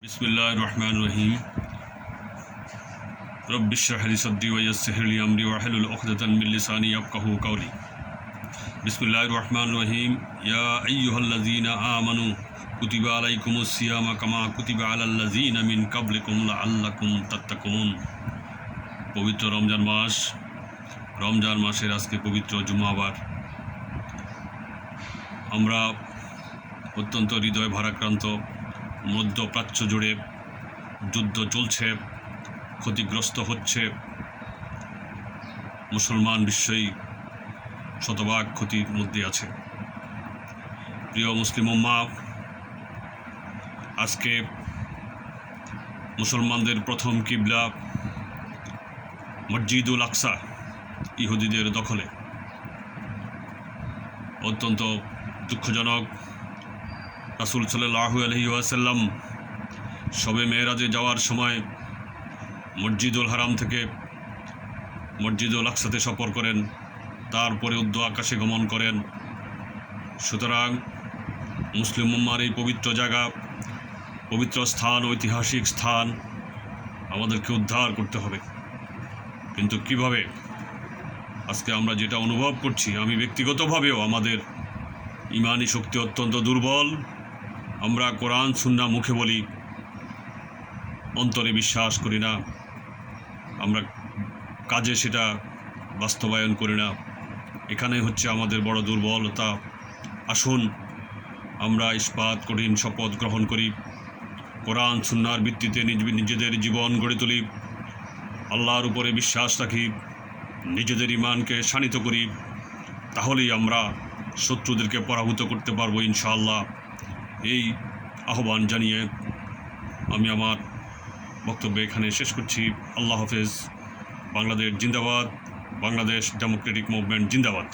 बिस्मिल्लाहिर्रहमानिर्रहीम रब्बिश्रह ली सद्री वयस्सिर ली अमरी वहलुल उक़दतन मिन लिसानी यफ़क़हू क़ौली। बिस्मिल्लाहिर्रहमानिर्रहीम या अय्युहल्लज़ीना आमनू कुतिबा अलैकुमुस्सियाम कमा कुतिबा अलल्लज़ीना मिन क़ब्लिकुम लअल्लकुम तत्तक़ून। पवित्र रमजान मासेर आजके पवित्र जुम्माबार আমরা অত্যন্ত হৃদয় ভারাক্রান্ত। মধ্যপ্রাচ্য জুড়ে যুদ্ধ চলছে, ক্ষতিগ্রস্ত হচ্ছে মুসলমান বিশ্বই শতভাগ ক্ষতির মধ্যে আছে। প্রিয় মুসলিম উম্মাহ, আজকে মুসলমানদের প্রথম কিবলা মসজিদুল আকসা ইহুদিদের দখলে। অত্যন্ত দুঃখজনক, রাসূল সাল্লাল্লাহু আলাইহি ওয়াসাল্লাম শবে মেরাজে যাওয়ার সময় মসজিদুল হারাম থেকে মসজিদুল আকসাতে সফর করেন, তারপরে ঊর্ধ্ব আকাশে গমন করেন। সুতরাং মুসলিম উম্মার এই পবিত্র জায়গা, পবিত্র স্থান, ঐতিহাসিক স্থান আমাদেরকে উদ্ধার করতে হবে। কিন্তু কিভাবে? আজকে আমরা যেটা অনুভব করছি, আমি ব্যক্তিগতভাবেও আমাদের ইমানি শক্তি অত্যন্ত দুর্বল। আমরা কোরআন সুন্নাহ মুখে বলি, অন্তরে বিশ্বাস করি না, আমরা কাজে সেটা বাস্তবায়ন করি না। এখানেই হচ্ছে আমাদের বড় দুর্বলতা। আসুন আমরা ইস্পাত কঠিন শপথ গ্রহণ করি, কোরআন সুন্নাহর ভিত্তিতে নিজেদের জীবন গড়ে তুলি, আল্লাহর উপরে বিশ্বাস রাখি, নিজেদের ইমানকে শানিত করি। তাহলেই আমরা শত্রুদেরকে পরাভূত করতে পারবো ইনশাআল্লাহ। এই আহ্বান জানিয়ে আমি আমার বক্তব্য এখানে শেষ করছি। আল্লাহ হাফেজ। বাংলাদেশ জিন্দাবাদ, বাংলাদেশ ডেমোক্রেটিক মুভমেন্ট জিন্দাবাদ।